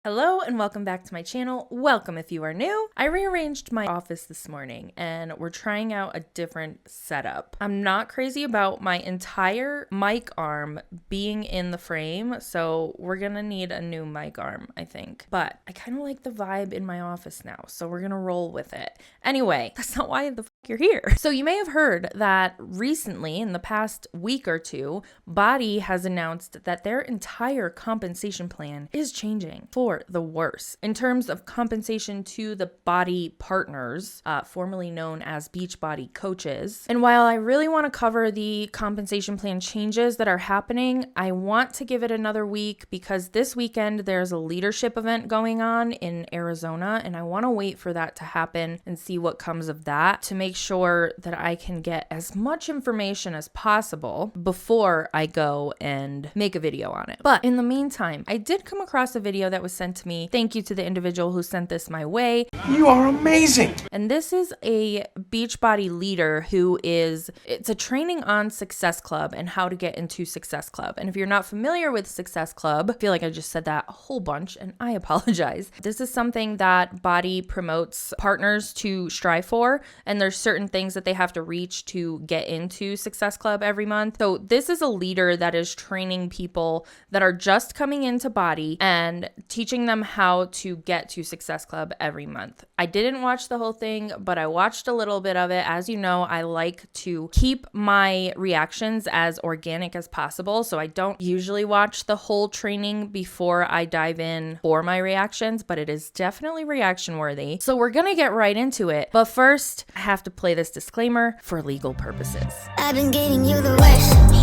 Hello and welcome back to my channel. Welcome if you are new. I rearranged my office this morning and we're trying out a different setup. I'm not crazy about my entire mic arm being in the frame, so we're gonna need a new mic arm, I think. But I kind of like the vibe in my office now, so we're gonna roll with it. Anyway, that's not why the you're here. So you may have heard that recently, in the past week or two, BODi has announced that their entire compensation plan is changing for the worse in terms of compensation to the BODi partners, formerly known as Beachbody coaches. And while I really want to cover the compensation plan changes that are happening, I want to give it another week because this weekend there's a leadership event going on in Arizona, and I want to wait for that to happen and see what comes of that to make sure that I can get as much information as possible before I go and make a video on it. But in the meantime, I did come across a video that was sent to me. Thank you to the individual who sent this my way. You are amazing. And this is a Beachbody leader it's a training on Success Club and how to get into Success Club. And if you're not familiar with Success Club, I feel like I just said that a whole bunch and I apologize. This is something that BODi promotes partners to strive for, and there's certain things that they have to reach to get into Success Club every month. So this is a leader that is training people that are just coming into BODi and teaching them how to get to Success Club every month. I didn't watch the whole thing, but I watched a little bit of it. As you know, I like to keep my reactions as organic as possible, so I don't usually watch the whole training before I dive in for my reactions, but it is definitely reaction worthy. So we're gonna get right into it. But first, I have to play this disclaimer for legal purposes. I've been getting you the worst of me.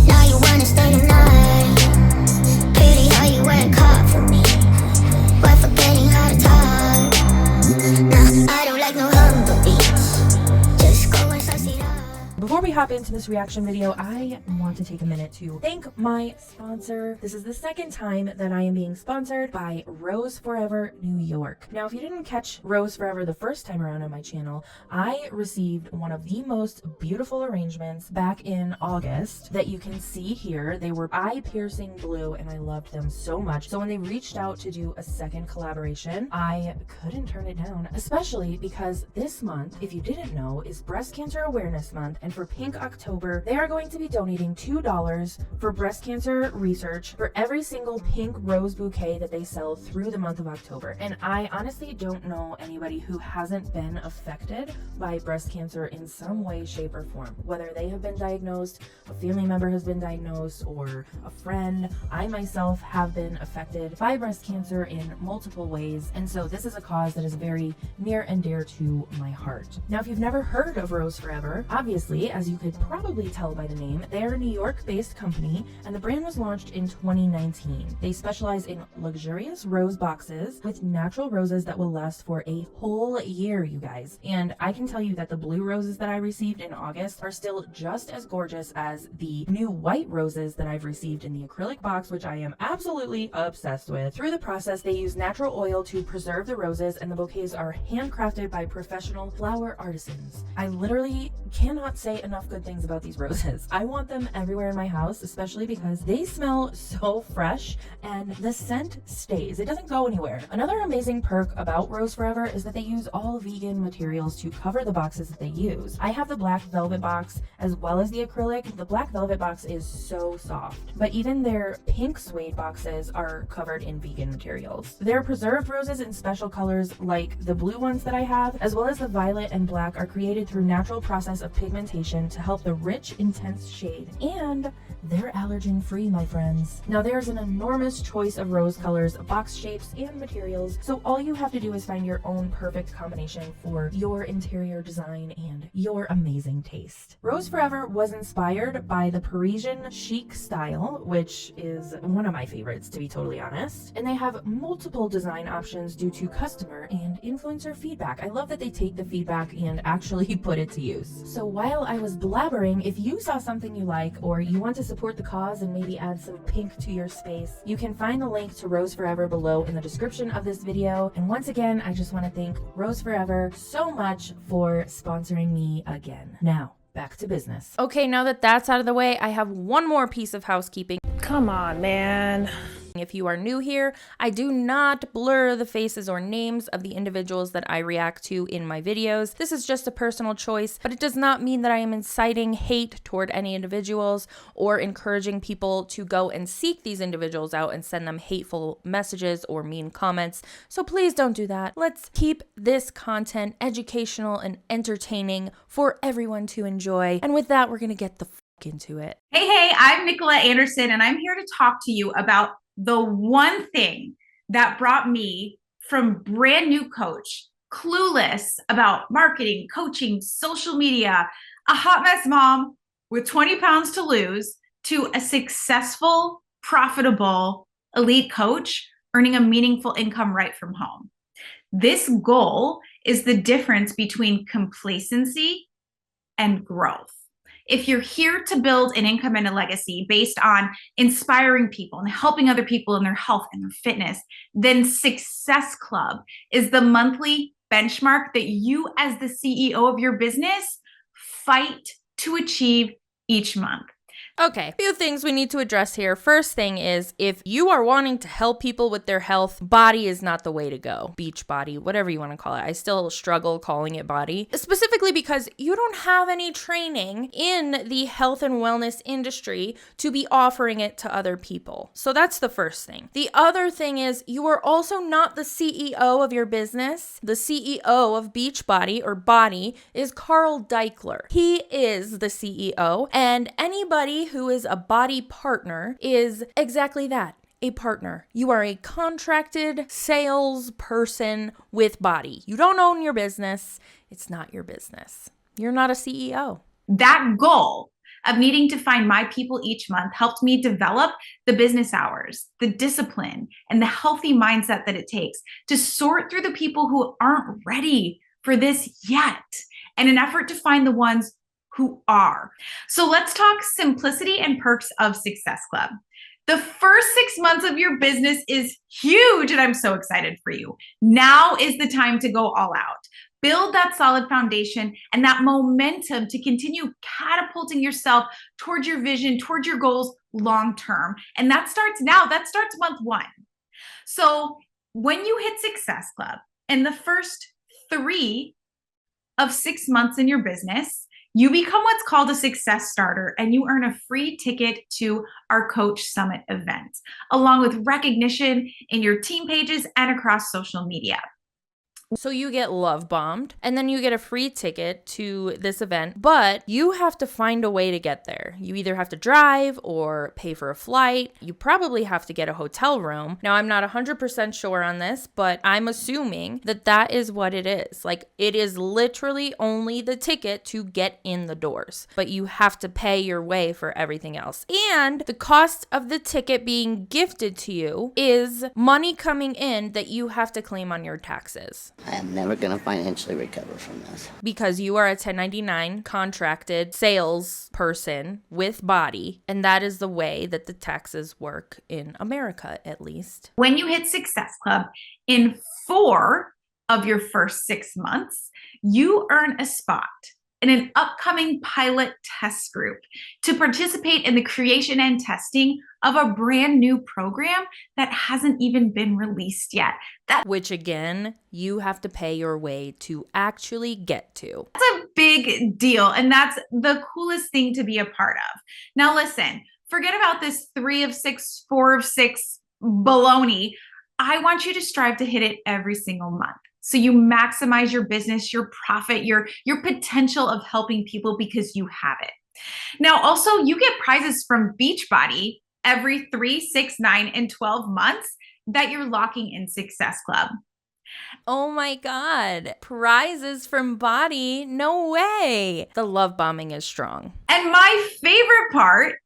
Now you wanna stay the night. Pity how you weren't caught for me. But forgetting how to talk. Nah, I don't like no humble beats. Just go and suss it up. Before we hop into this reaction video, I want to take a minute to thank my sponsor. This is the second time that I am being sponsored by Rose Forever New York. Now, if you didn't catch Rose Forever the first time around on my channel, I received one of the most beautiful arrangements back in August that you can see here. They were eye-piercing blue and I loved them so much. So when they reached out to do a second collaboration, I couldn't turn it down, especially because this month, if you didn't know, is Breast Cancer Awareness Month, and for Pink October, they are going to be donating $2 for breast cancer research for every single pink rose bouquet that they sell through the month of October. And I honestly don't know anybody who hasn't been affected by breast cancer in some way, shape, or form. Whether they have been diagnosed, a family member has been diagnosed, or a friend. I myself have been affected by breast cancer in multiple ways, and so this is a cause that is very near and dear to my heart. Now, if you've never heard of Rose Forever, obviously, as you could probably tell by the name, they're a New York-based company, and the brand was launched in 2019. They specialize in luxurious rose boxes with natural roses that will last for a whole year, you guys. And I can tell you that the blue roses that I received in August are still just as gorgeous as the new white roses that I've received in the acrylic box, which I am absolutely obsessed with. Through the process, they use natural oil to preserve the roses, and the bouquets are handcrafted by professional flower artisans. I literally cannot say enough good things about these roses. I want them everywhere in my house, especially because they smell so fresh and the scent stays. It doesn't go anywhere. Another amazing perk about Rose Forever is that they use all vegan materials to cover the boxes that they use. I have the black velvet box as well as the acrylic. The black velvet box is so soft, but even their pink suede boxes are covered in vegan materials. Their preserved roses in special colors like the blue ones that I have, as well as the violet and black, are created through natural process of pigmentation to help the rich, intense shade. And they're allergen free, my friends. Now, there's an enormous choice of rose colors, box shapes, and materials, so all you have to do is find your own perfect combination for your interior design and your amazing taste. Rose Forever was inspired by the Parisian chic style, which is one of my favorites, to be totally honest. And they have multiple design options due to customer and influencer feedback. I love that they take the feedback and actually put it to use. So while I was blabbering, if you saw something you like or you want to support the cause and maybe add some pink to your space, you can find the link to Rose Forever below in the description of this video. And once again, I just want to thank Rose Forever so much for sponsoring me again. Now, back to business. Okay, now that that's out of the way, I have one more piece of housekeeping. Come on, man. If you are new here, I do not blur the faces or names of the individuals that I react to in my videos. This is just a personal choice, but it does not mean that I am inciting hate toward any individuals or encouraging people to go and seek these individuals out and send them hateful messages or mean comments. So please don't do that. Let's keep this content educational and entertaining for everyone to enjoy. And with that, we're going to get the into it. Hey, I'm Nicola Anderson, and I'm here to talk to you about the one thing that brought me from brand new coach, clueless about marketing, coaching, social media, a hot mess mom with 20 pounds to lose, to a successful, profitable, elite coach earning a meaningful income right from home. This goal is the difference between complacency and growth. If you're here to build an income and a legacy based on inspiring people and helping other people in their health and their fitness, then Success Club is the monthly benchmark that you as the CEO of your business fight to achieve each month. Okay, a few things we need to address here. First thing is, if you are wanting to help people with their health, BODi is not the way to go. Beachbody, whatever you want to call it. I still struggle calling it BODi, specifically because you don't have any training in the health and wellness industry to be offering it to other people. So that's the first thing. The other thing is, you are also not the CEO of your business. The CEO of Beachbody or BODi is Carl Deichler. He is the CEO, and anybody who is a BODi partner is exactly that, a partner. You are a contracted sales person with BODi. You don't own your business. It's not your business. You're not a CEO. That goal of needing to find my people each month helped me develop the business hours, the discipline, and the healthy mindset that it takes to sort through the people who aren't ready for this yet, in an effort to find the ones who are. So let's talk simplicity and perks of Success Club. The first 6 months of your business is huge, and I'm so excited for you. Now is the time to go all out. Build that solid foundation and that momentum to continue catapulting yourself towards your vision, towards your goals long term. And that starts now. That starts month 1. So when you hit Success Club in the first 3 of 6 months in your business, you become what's called a success starter, and you earn a free ticket to our Coach Summit event, along with recognition in your team pages and across social media. So you get love bombed, and then you get a free ticket to this event, but you have to find a way to get there. You either have to drive or pay for a flight. You probably have to get a hotel room. Now, I'm not 100% sure on this, but I'm assuming that that is what it is. Like, it is literally only the ticket to get in the doors, but you have to pay your way for everything else. And the cost of the ticket being gifted to you is money coming in that you have to claim on your taxes. I am never going to financially recover from this. Because you are a 1099 contracted sales person with BODi, and that is the way that the taxes work in America, at least. When you hit Success Club, in 4 of your first 6 months, you earn a spot in an upcoming pilot test group to participate in the creation and testing of a brand new program that hasn't even been released yet. Which again, you have to pay your way to actually get to. That's a big deal, and that's the coolest thing to be a part of. Now listen, forget about this 3 of 6, 4 of 6 baloney. I want you to strive to hit it every single month, so you maximize your business, your profit, your potential of helping people because you have it. Now, also, you get prizes from Beachbody every 3, 6, 9, and 12 months that you're locking in Success Club. Oh my God, prizes from BODi? No way. The love bombing is strong. And my favorite part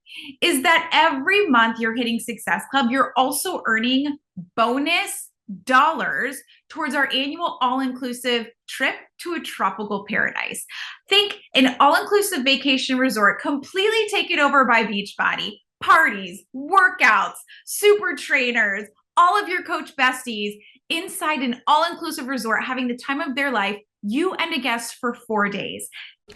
is that every month you're hitting Success Club, you're also earning bonus dollars towards our annual all-inclusive trip to a tropical paradise. Think an all-inclusive vacation resort completely taken over by Beachbody. Parties, workouts, super trainers, all of your coach besties inside an all-inclusive resort having the time of their life, you and a guest for 4 days.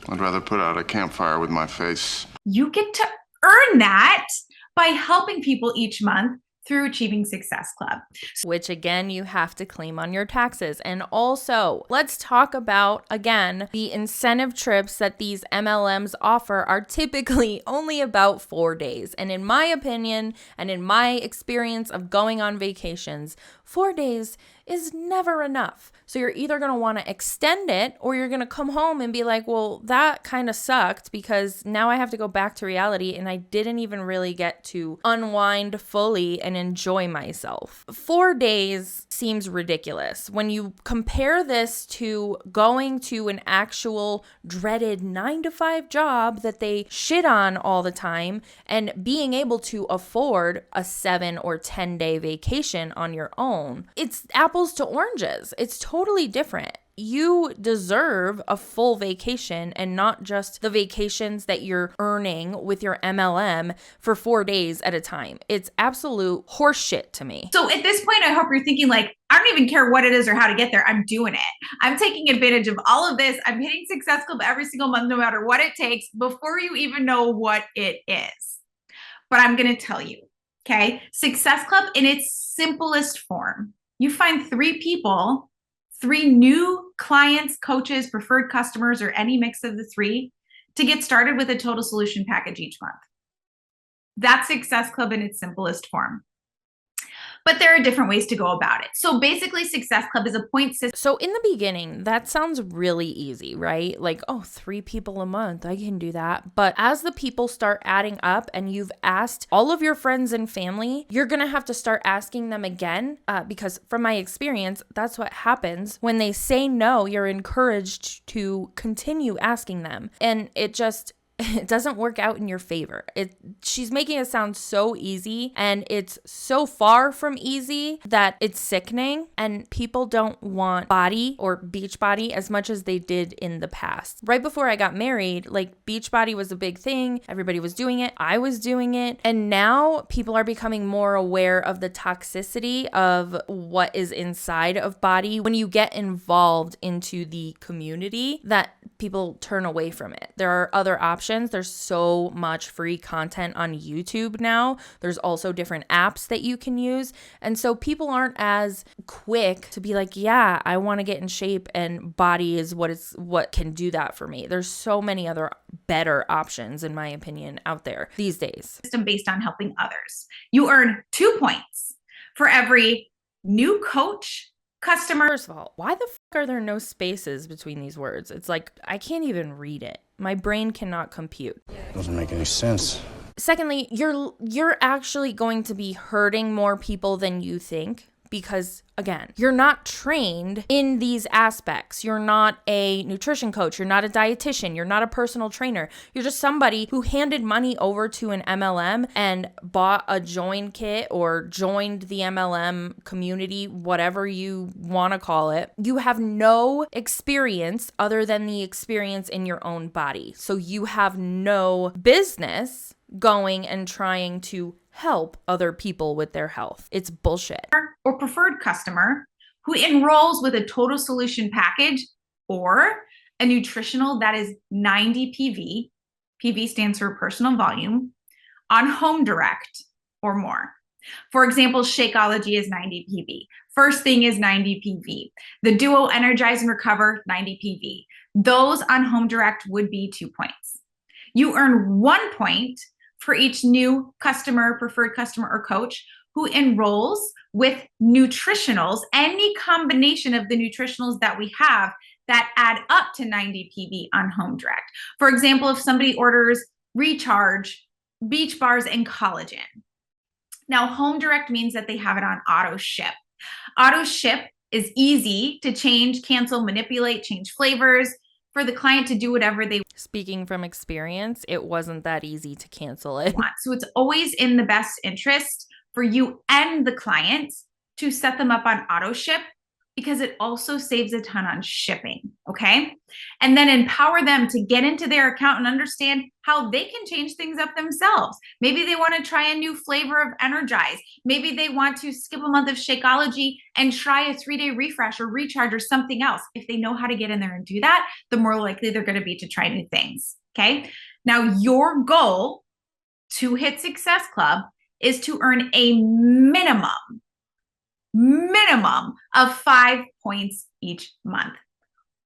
I'd rather put out a campfire with my face. You get to earn that by helping people each month through Achieving Success Club. Which again, you have to claim on your taxes. And also, let's talk about, again, the incentive trips that these MLMs offer are typically only about 4 days. And in my opinion, and in my experience of going on vacations, 4 days is never enough. So you're either going to want to extend it or you're going to come home and be like, well, that kind of sucked because now I have to go back to reality and I didn't even really get to unwind fully and enjoy myself. 4 days seems ridiculous. When you compare this to going to an actual dreaded 9-to-5 job that they shit on all the time and being able to afford a 7 or 10-day vacation on your own, it's apples to oranges. It's totally different. You deserve a full vacation and not just the vacations that you're earning with your MLM for 4 days at a time. It's absolute horseshit to me. So at this point, I hope you're thinking like, I don't even care what it is or how to get there. I'm doing it. I'm taking advantage of all of this. I'm hitting Success Club every single month, no matter what it takes, before you even know what it is. But I'm going to tell you, okay? Success Club in its simplest form. You find 3 people, 3 new clients, coaches, preferred customers, or any mix of the 3 to get started with a total solution package each month. That's Success Club in its simplest form. But there are different ways to go about it. So basically, Success Club is a point system. So in the beginning, that sounds really easy, right? Like, oh, 3 people a month, I can do that. But as the people start adding up and you've asked all of your friends and family, you're going to have to start asking them again because from my experience, that's what happens. When they say no, you're encouraged to continue asking them. And it doesn't work out in your favor. She's making it sound so easy, and it's so far from easy that it's sickening, and people don't want BODi or Beachbody as much as they did in the past. Right before I got married, like Beachbody was a big thing. Everybody was doing it. I was doing it. And now people are becoming more aware of the toxicity of what is inside of BODi. When you get involved into the community, that people turn away from it. There are other options. There's so much free content on YouTube now. There's also different apps that you can use. And so people aren't as quick to be like, yeah, I want to get in shape and BODi is what can do that for me. There's so many other better options, in my opinion, out there these days. System based on helping others. You earn 2 points for every new coach, customer. First of all, why the fuck are there no spaces between these words? It's like, I can't even read it. My brain cannot compute. Doesn't make any sense. Secondly, you're actually going to be hurting more people than you think because, again, you're not trained in these aspects. You're not a nutrition coach. You're not a dietitian. You're not a personal trainer. You're just somebody who handed money over to an MLM and bought a join kit or joined the MLM community, whatever you want to call it. You have no experience other than the experience in your own body. So you have no business going and trying to help other people with their health. It's bullshit. Or preferred customer who enrolls with a total solution package or a nutritional that is 90 PV. PV stands for personal volume on Home Direct or more. For example, Shakeology is 90 PV. First Thing is 90 PV. The Duo Energize and Recover, 90 PV. Those on Home Direct would be 2 points. You earn 1 point for each new customer, preferred customer, or coach who enrolls with nutritionals, any combination of the nutritionals that we have that add up to 90 PV on Home Direct. For example, if somebody orders Recharge, Beach Bars, and Collagen. Now, Home Direct means that they have it on auto ship. Auto ship is easy to change, cancel, manipulate, change flavors, for the client to do whatever they want. Speaking from experience, it wasn't that easy to cancel it. So it's always in the best interest for you and the client to set them up on auto ship because it also saves a ton on shipping, okay? And then empower them to get into their account and understand how they can change things up themselves. Maybe they want to try a new flavor of Energize. Maybe they want to skip a month of Shakeology and try a 3-day refresh or recharge or something else. If they know how to get in there and do that, the more likely they're going to be to try new things, okay? Now, your goal to hit Success Club is to earn a minimum of 5 points each month.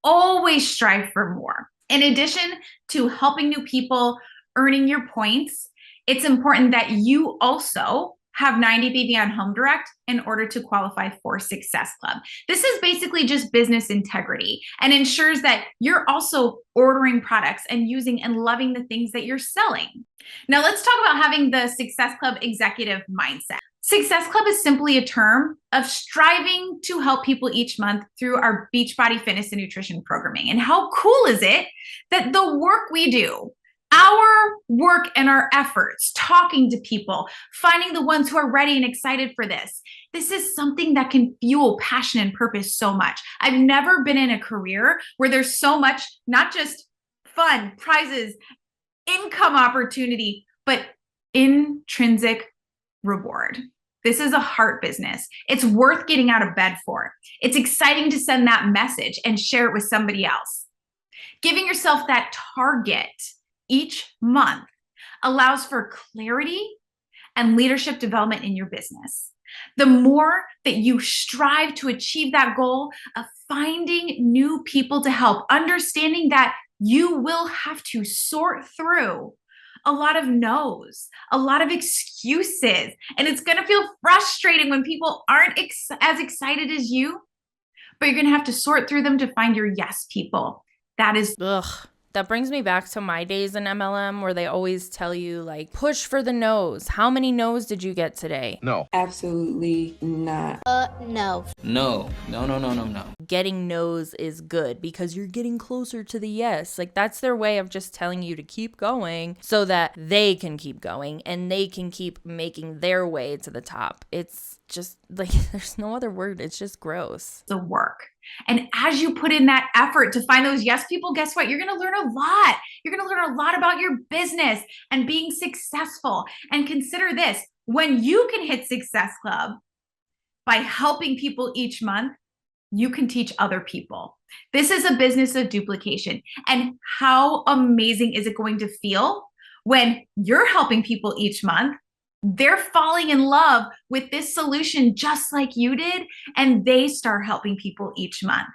Always strive for more. In addition to helping new people, earning your points, it's important that you also have 90-day Beyond Home Direct in order to qualify for Success Club. This is basically just business integrity and ensures that you're also ordering products and using and loving the things that you're selling. Now let's talk about having the Success Club executive mindset. Success Club is simply a term of striving to help people each month through our Beachbody fitness and nutrition programming. And how cool is it that the work we do, our work and our efforts, talking to people, finding the ones who are ready and excited for this is something that can fuel passion and purpose so much. I've never been in a career where there's so much, not just fun, prizes, income opportunity, but intrinsic reward. This is a heart business. It's worth getting out of bed for. It's exciting to send that message and share it with somebody else. Giving yourself that target each month allows for clarity and leadership development in your business. The more that you strive to achieve that goal of finding new people to help, understanding that you will have to sort through a lot of no's, a lot of excuses, and it's going to feel frustrating when people aren't as excited as you, but you're going to have to sort through them to find your yes people. That is That brings me back to my days in MLM where they always tell you, like, push for the no's. How many no's did you get today? No. Absolutely not. No. No. Getting no's is good because you're getting closer to the yes. Like, that's their way of just telling you to keep going so that they can keep going and they can keep making their way to the top. It's just like, there's no other word. It's just gross. the work. And as you put in that effort to find those yes people, guess what? You're going to learn a lot. You're going to learn a lot about your business and being successful. And consider this, when you can hit Success Club by helping people each month, you can teach other people. This is a business of duplication. And how amazing is it going to feel when you're helping people each month? They're falling in love with this solution just like you did, and they start helping people each month.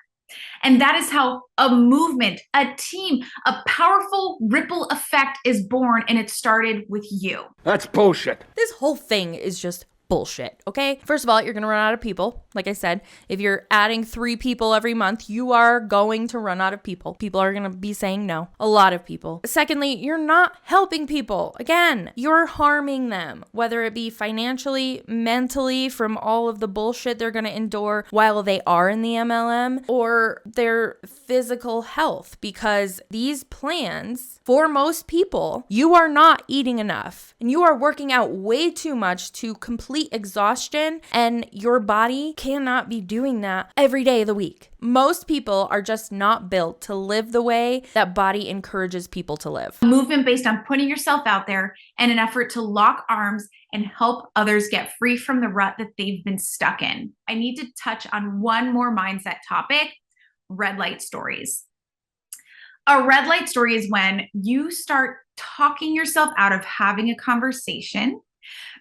And that is how a movement, a team, a powerful ripple effect is born, and it started with you. That's bullshit. This whole thing is just bullshit, okay? First of all, you're going to run out of people. Like I said, if you're adding 3 people every month, you are going to run out of people. People are going to be saying no. A lot of people. Secondly, you're not helping people. Again, you're harming them, whether it be financially, mentally, from all of the bullshit they're going to endure while they are in the MLM, or their physical health, because these plans, for most people, you are not eating enough and you are working out way too much to complete exhaustion, and your body cannot be doing that every day of the week. Most people are just not built to live the way that BODi encourages people to live. A movement based on putting yourself out there and an effort to lock arms and help others get free from the rut that they've been stuck in. I need to touch on one more mindset topic: red light stories. A red light story is when you start talking yourself out of having a conversation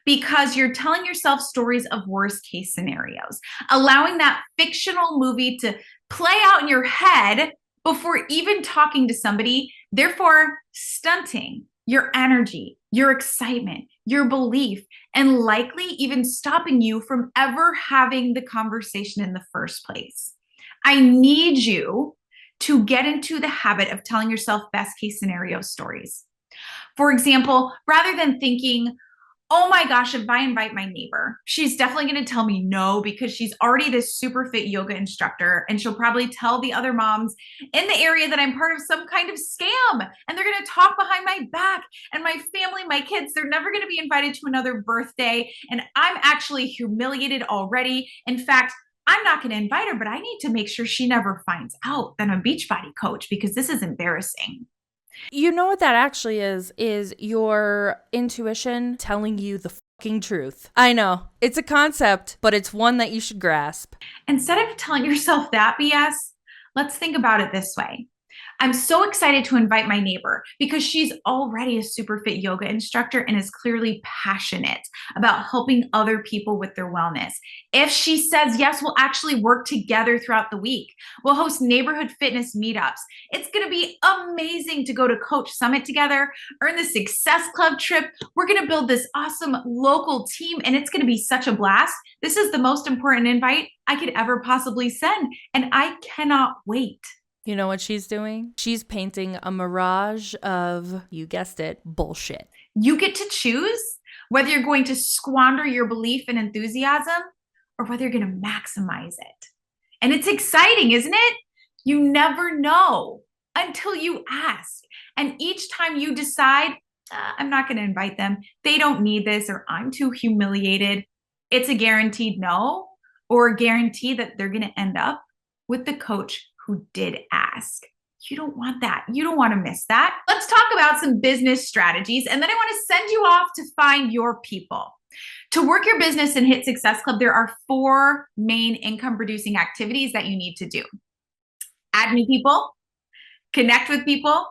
because you're telling yourself stories of worst case scenarios, allowing that fictional movie to play out in your head before even talking to somebody, therefore stunting your energy, your excitement, your belief, and likely even stopping you from ever having the conversation in the first place. I need you to get into the habit of telling yourself best case scenario stories. For example, rather than thinking, oh my gosh, if I invite my neighbor, she's definitely going to tell me no because she's already this super fit yoga instructor, and she'll probably tell the other moms in the area that I'm part of some kind of scam, and they're going to talk behind my back, and my family, my kids, they're never going to be invited to another birthday, and I'm actually humiliated already. In fact, I'm not going to invite her, but I need to make sure she never finds out that I'm a Beachbody coach because this is embarrassing. You know what that actually is your intuition telling you the fucking truth. I know, it's a concept, but it's one that you should grasp. Instead of telling yourself that BS, let's think about it this way. I'm so excited to invite my neighbor because she's already a super fit yoga instructor and is clearly passionate about helping other people with their wellness. If she says yes, we'll actually work together throughout the week. We'll host neighborhood fitness meetups. It's going to be amazing to go to Coach Summit together, earn the Success Club trip. We're going to build this awesome local team, and it's going to be such a blast. This is the most important invite I could ever possibly send, and I cannot wait. You know what she's doing? She's painting a mirage of, you guessed it, bullshit. You get to choose whether you're going to squander your belief and enthusiasm or whether you're going to maximize it. And it's exciting, isn't it? You never know until you ask. And each time you decide, I'm not going to invite them, they don't need this, or I'm too humiliated, it's a guaranteed no, or a guarantee that they're going to end up with the coach who did ask. You don't want that. You don't want to miss that. Let's talk about some business strategies, and then I want to send you off to find your people. To work your business and hit Success Club, there are 4 main income producing activities that you need to do. Add new people, connect with people,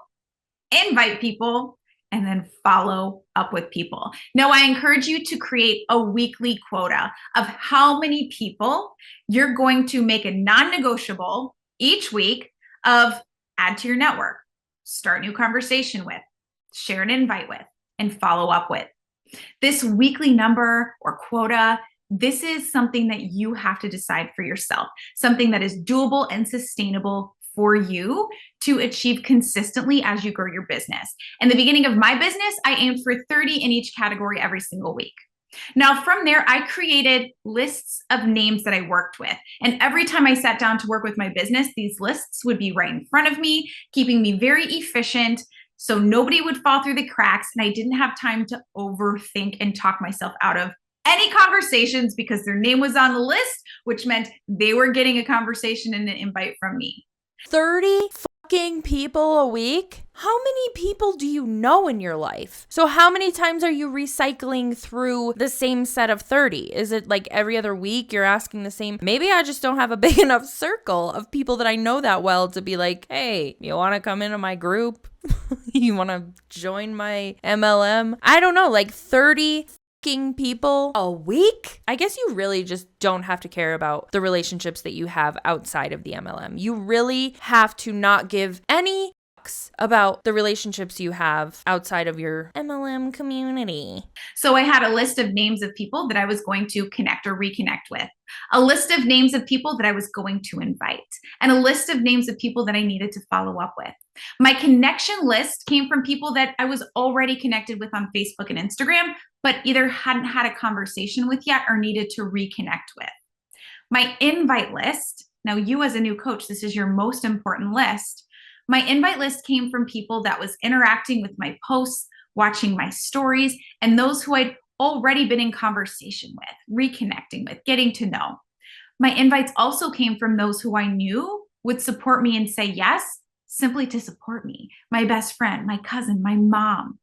invite people, and then follow up with people. Now, I encourage you to create a weekly quota of how many people you're going to make a non-negotiable each week of add to your network, start new conversation with, share an invite with, and follow up with. This weekly number or quota, this is something that you have to decide for yourself, something that is doable and sustainable for you to achieve consistently as you grow your business. In the beginning of my business, I aimed for 30 in each category every single week. Now, from there, I created lists of names that I worked with. And every time I sat down to work with my business, these lists would be right in front of me, keeping me very efficient, so nobody would fall through the cracks. And I didn't have time to overthink and talk myself out of any conversations because their name was on the list, which meant they were getting a conversation and an invite from me. 30 fucking people a week? How many people do you know in your life? So how many times are you recycling through the same set of 30? Is it like every other week you're asking the same? Maybe I just don't have a big enough circle of people that I know that well to be like, hey, you want to come into my group? You want to join my MLM? I don't know, like 30 people a week? I guess you really just don't have to care about the relationships that you have outside of the MLM. You really have to not give any fucks about the relationships you have outside of your MLM community. So I had a list of names of people that I was going to connect or reconnect with, a list of names of people that I was going to invite, and a list of names of people that I needed to follow up with. My connection list came from people that I was already connected with on Facebook and Instagram, but either hadn't had a conversation with yet or needed to reconnect with. My invite list, now you as a new coach, this is your most important list. My invite list came from people that was interacting with my posts, watching my stories, and those who I'd already been in conversation with, reconnecting with, getting to know. My invites also came from those who I knew would support me and say yes, simply to support me, my best friend, my cousin, my mom.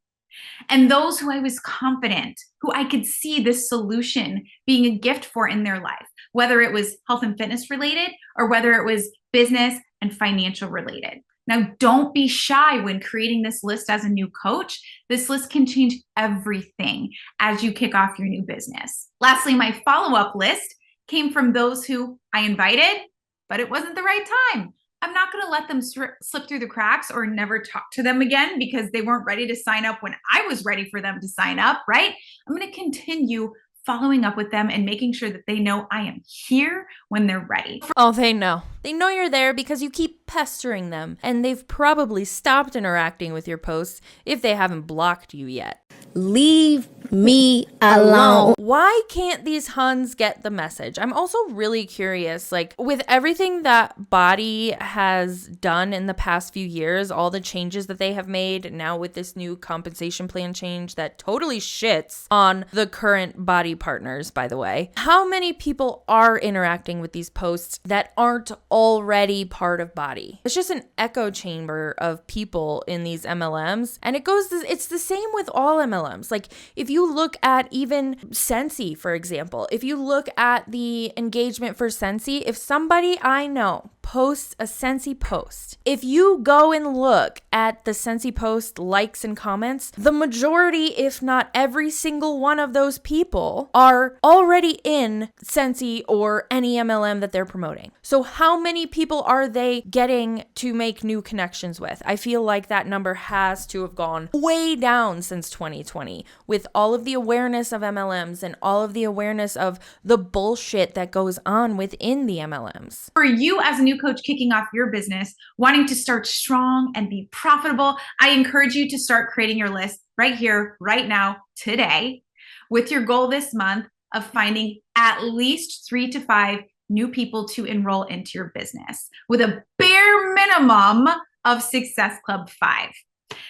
And those who I was confident, who I could see this solution being a gift for in their life, whether it was health and fitness related or whether it was business and financial related. Now, don't be shy when creating this list as a new coach. This list can change everything as you kick off your new business. Lastly, my follow-up list came from those who I invited, but it wasn't the right time. I'm not going to let them slip through the cracks or never talk to them again because they weren't ready to sign up when I was ready for them to sign up, right? I'm going to continue following up with them and making sure that they know I am here when they're ready. Oh, they know. They know you're there because you keep pestering them, and they've probably stopped interacting with your posts if they haven't blocked you yet. Leave me alone. Why can't these Huns get the message? I'm also really curious, like with everything that BODi has done in the past few years, all the changes that they have made, now with this new compensation plan change that totally shits on the current BODi partners, by the way. How many people are interacting with these posts that aren't already part of BODi? It's just an echo chamber of people in these MLMs, and it's the same with all MLMs. Like if you look at even Sensi, for example, if you look at the engagement for Sensi, if somebody I know posts a Sensi post, if you go and look at the Sensi post likes and comments, the majority, if not every single one of those people are already in Sensi or any MLM that they're promoting. So how many people are they getting to make new connections with? I feel like that number has to have gone way down since 2020 with all of the awareness of MLMs and all of the awareness of the bullshit that goes on within the MLMs. For you as a new coach kicking off your business, wanting to start strong and be profitable, I encourage you to start creating your list right here, right now, today, with your goal this month of finding at least 3 to 5 new people to enroll into your business with a bare minimum of Success Club 5.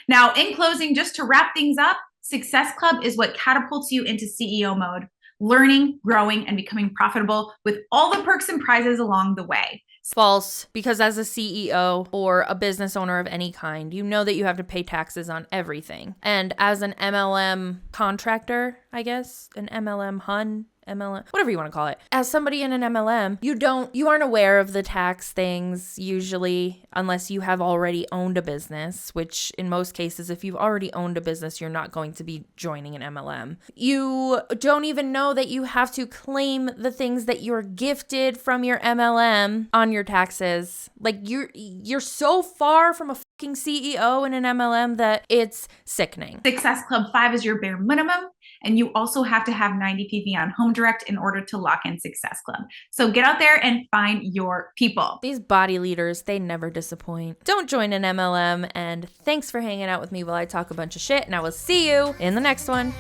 Now, in closing, just to wrap things up, Success Club is what catapults you into CEO mode, learning, growing, and becoming profitable with all the perks and prizes along the way. False, because as a CEO or a business owner of any kind, you know that you have to pay taxes on everything. And as an MLM contractor, I guess, an MLM hun, MLM, whatever you want to call it. As somebody in an MLM, you aren't aware of the tax things usually unless you have already owned a business, which in most cases, if you've already owned a business, you're not going to be joining an MLM. You don't even know that you have to claim the things that you're gifted from your MLM on your taxes. Like you're so far from a fucking CEO in an MLM that it's sickening. Success Club 5 is your bare minimum. And you also have to have 90 PV on Home Direct in order to lock in Success Club. So get out there and find your people. These body leaders, they never disappoint. Don't join an MLM, and thanks for hanging out with me while I talk a bunch of shit, and I will see you in the next one.